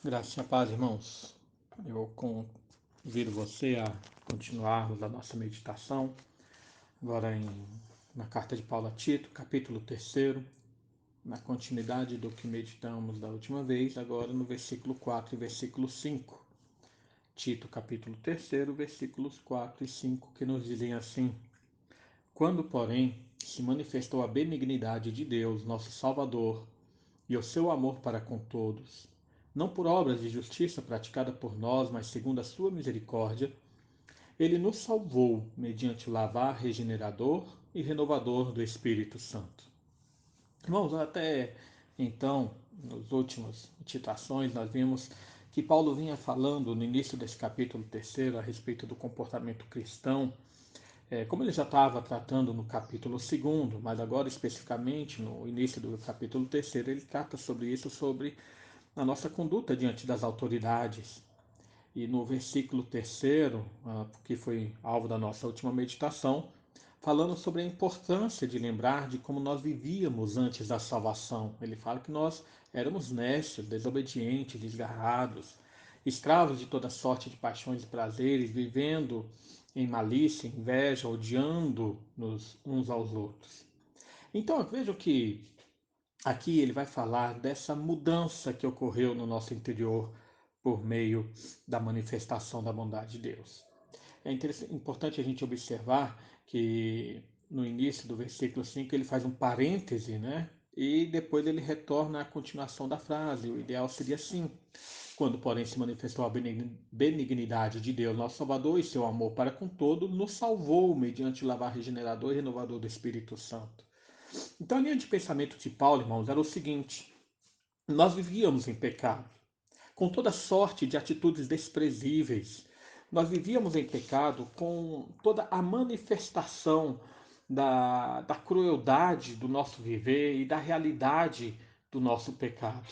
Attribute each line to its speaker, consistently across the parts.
Speaker 1: Graça e a paz, irmãos. Eu convido você a continuarmos a nossa meditação, agora na carta de Paulo a Tito, capítulo 3, na continuidade do que meditamos da última vez, agora no versículo 4 e versículo 5. Tito, capítulo 3, versículos 4 e 5, que nos dizem assim: Quando, porém, se manifestou a benignidade de Deus, nosso Salvador, e o seu amor para com todos, não por obras de justiça praticada por nós, mas segundo a sua misericórdia, ele nos salvou mediante o lavar regenerador e renovador do Espírito Santo. Irmãos, até então, nas últimas citações, nós vimos que Paulo vinha falando no início desse capítulo 3 a respeito do comportamento cristão, como ele já estava tratando no capítulo 2, mas agora especificamente no início do capítulo 3, ele trata sobre isso, sobre a nossa conduta diante das autoridades. E no versículo 3, que foi alvo da nossa última meditação, falando sobre a importância de lembrar de como nós vivíamos antes da salvação. Ele fala que nós éramos nécios, desobedientes, desgarrados, escravos de toda sorte de paixões e prazeres, vivendo em malícia, inveja, odiando-nos uns aos outros. Então, eu vejo que aqui ele vai falar dessa mudança que ocorreu no nosso interior por meio da manifestação da bondade de Deus. É importante a gente observar que no início do versículo 5 ele faz um parêntese, né? E depois ele retorna à continuação da frase. O ideal seria assim: quando, porém, se manifestou a benignidade de Deus, nosso Salvador, e seu amor para com todos, nos salvou mediante o lavar regenerador e renovador do Espírito Santo. Então, a linha de pensamento de Paulo, irmãos, era o seguinte: nós vivíamos em pecado, com toda sorte de atitudes desprezíveis. Nós vivíamos em pecado com toda a manifestação da crueldade do nosso viver e da realidade do nosso pecado.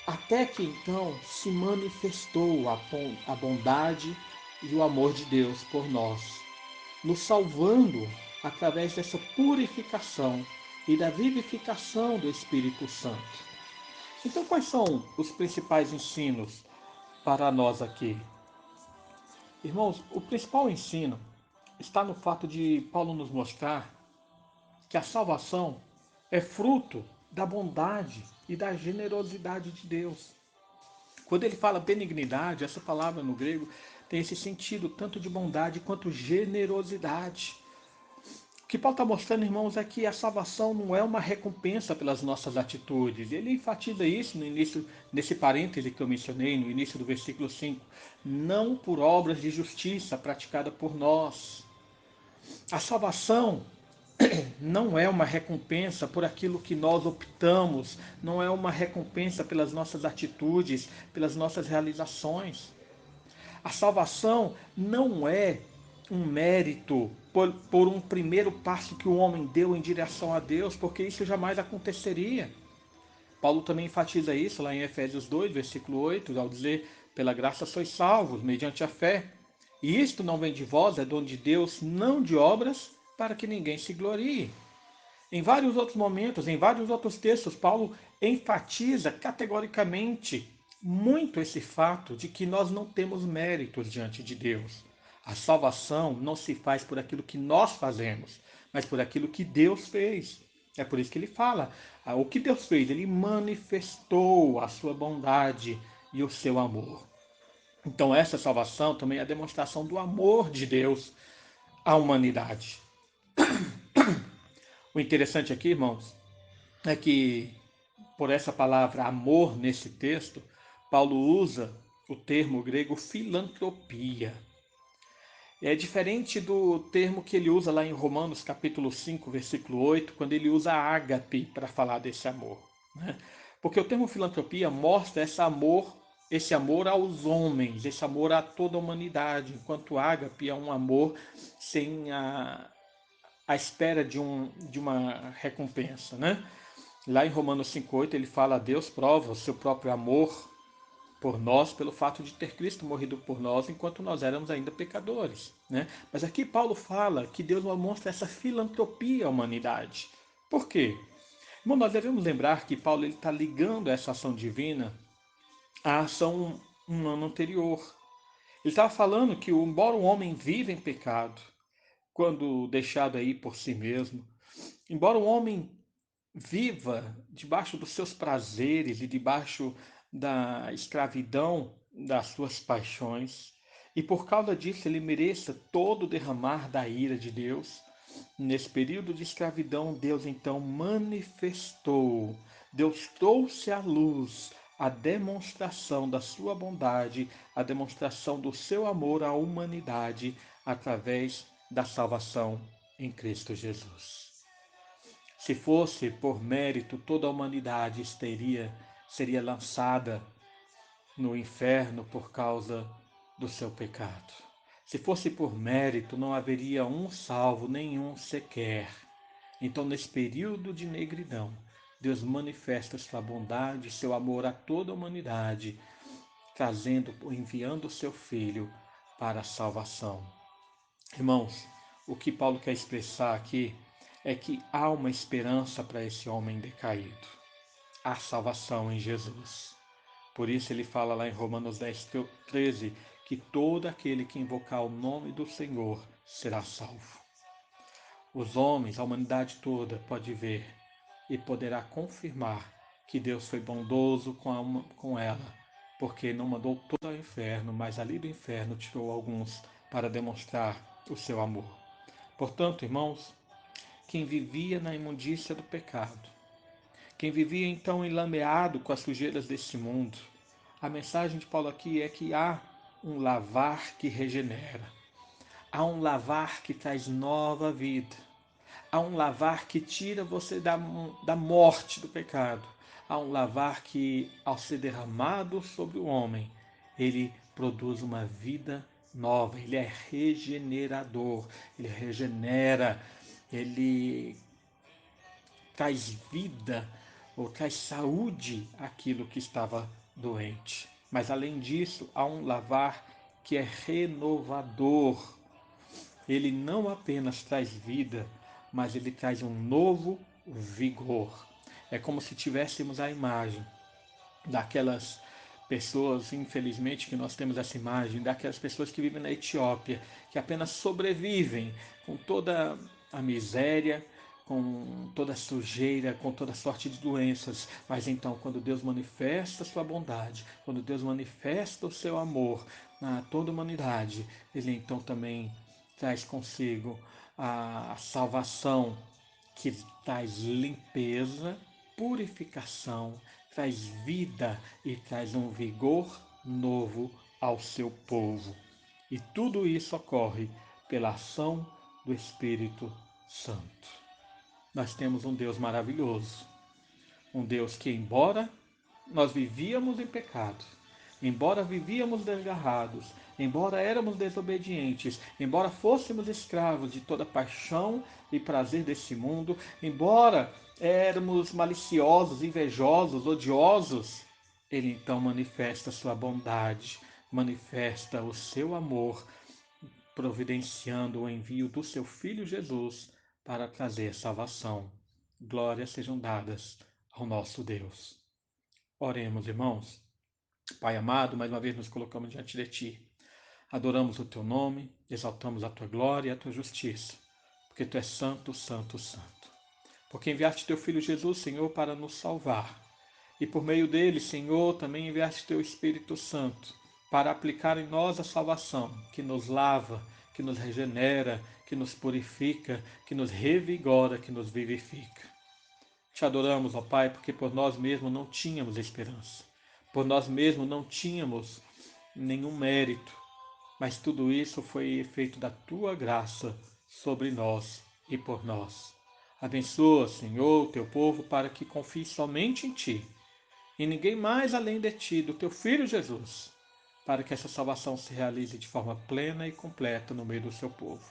Speaker 1: Até que então se manifestou a bondade e o amor de Deus por nós, nos salvando através dessa purificação e da vivificação do Espírito Santo. Então, quais são os principais ensinos para nós aqui? Irmãos, o principal ensino está no fato de Paulo nos mostrar que a salvação é fruto da bondade e da generosidade de Deus. Quando ele fala benignidade, essa palavra no grego tem esse sentido tanto de bondade quanto generosidade. O que Paulo está mostrando, irmãos, é que a salvação não é uma recompensa pelas nossas atitudes. Ele enfatiza isso no início, nesse parêntese que eu mencionei, no início do versículo 5. Não por obras de justiça praticada por nós. A salvação não é uma recompensa por aquilo que nós optamos, não é uma recompensa pelas nossas atitudes, pelas nossas realizações. A salvação não é um mérito por um primeiro passo que o homem deu em direção a Deus, porque isso jamais aconteceria. Paulo também enfatiza isso lá em Efésios 2, versículo 8, ao dizer: pela graça sois salvos, mediante a fé. E isto não vem de vós, é dom de Deus, não de obras, para que ninguém se glorie. Em vários outros momentos, em vários outros textos, Paulo enfatiza categoricamente muito esse fato de que nós não temos méritos diante de Deus. A salvação não se faz por aquilo que nós fazemos, mas por aquilo que Deus fez. É por isso que ele fala: o que Deus fez? Ele manifestou a sua bondade e o seu amor. Então, essa salvação também é a demonstração do amor de Deus à humanidade. O interessante aqui, irmãos, é que por essa palavra amor nesse texto, Paulo usa o termo grego filantropia. É diferente do termo que ele usa lá em Romanos capítulo 5, versículo 8, quando ele usa ágape para falar desse amor. Né? Porque o termo filantropia mostra esse amor aos homens, esse amor a toda a humanidade, enquanto ágape é um amor sem a espera de uma recompensa. Né? Lá em Romanos 5,8 ele fala: Deus prova o seu próprio amor por nós pelo fato de ter Cristo morrido por nós enquanto nós éramos ainda pecadores. Né? Mas aqui Paulo fala que Deus mostra essa filantropia à humanidade. Por quê? Bom, nós devemos lembrar que Paulo está ligando essa ação divina a ação humana anterior. Ele estava falando que, embora o homem viva em pecado, quando deixado aí por si mesmo, embora o homem viva debaixo dos seus prazeres e debaixo da escravidão das suas paixões, e por causa disso ele mereça todo o derramar da ira de Deus. Nesse período de escravidão, Deus então manifestou, Deus trouxe à luz a demonstração da sua bondade, a demonstração do seu amor à humanidade através da salvação em Cristo Jesus. Se fosse por mérito, toda a humanidade seria lançada no inferno por causa do seu pecado. Se fosse por mérito, não haveria um salvo, nenhum sequer. Então, nesse período de negridão, Deus manifesta sua bondade, seu amor a toda a humanidade, enviando o seu Filho para a salvação. Irmãos, o que Paulo quer expressar aqui é que há uma esperança para esse homem decaído. Há salvação em Jesus. Por isso ele fala lá em Romanos 10:13 que todo aquele que invocar o nome do Senhor será salvo. Os homens, a humanidade toda pode ver e poderá confirmar que Deus foi bondoso com ela, porque não mandou todo ao inferno, mas ali do inferno tirou alguns para demonstrar o seu amor. Portanto, irmãos, quem vivia na imundícia do pecado, quem vivia então enlameado com as sujeiras desse mundo, a mensagem de Paulo aqui é que há um lavar que regenera, há um lavar que traz nova vida, há um lavar que tira você da morte do pecado, há um lavar que, ao ser derramado sobre o homem, ele produz uma vida nova, ele é regenerador, ele regenera, ele traz vida ou traz saúde àquilo que estava doente. Mas além disso, há um lavar que é renovador. Ele não apenas traz vida, mas ele traz um novo vigor. É como se tivéssemos a imagem daquelas pessoas, infelizmente, que nós temos essa imagem, daquelas pessoas que vivem na Etiópia, que apenas sobrevivem com toda a miséria, com toda a sujeira, com toda a sorte de doenças. Mas então, quando Deus manifesta a sua bondade, quando Deus manifesta o seu amor a toda a humanidade, Ele então também traz consigo a salvação, que traz limpeza, purificação, traz vida e traz um vigor novo ao seu povo. E tudo isso ocorre pela ação do Espírito Santo. Nós temos um Deus maravilhoso, um Deus que, embora nós vivíamos em pecado, embora vivíamos desgarrados, embora éramos desobedientes, embora fôssemos escravos de toda paixão e prazer desse mundo, embora éramos maliciosos, invejosos, odiosos, ele então manifesta sua bondade, manifesta o seu amor, providenciando o envio do seu Filho Jesus para trazer salvação. Glórias sejam dadas ao nosso Deus. Oremos, irmãos. Pai amado, mais uma vez nos colocamos diante de Ti. Adoramos o Teu nome, exaltamos a Tua glória e a Tua justiça, porque Tu és santo, santo, santo. Porque enviaste Teu Filho Jesus, Senhor, para nos salvar. E por meio dele, Senhor, também enviaste Teu Espírito Santo para aplicar em nós a salvação, que nos lava, que nos regenera, que nos purifica, que nos revigora, que nos vivifica. Te adoramos, ó Pai, porque por nós mesmos não tínhamos esperança. Por nós mesmos não tínhamos nenhum mérito, mas tudo isso foi efeito da Tua graça sobre nós e por nós. Abençoa, Senhor, o Teu povo para que confie somente em Ti, e ninguém mais além de Ti, do Teu Filho Jesus, para que essa salvação se realize de forma plena e completa no meio do Seu povo.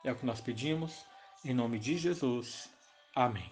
Speaker 1: É o que nós pedimos, em nome de Jesus. Amém.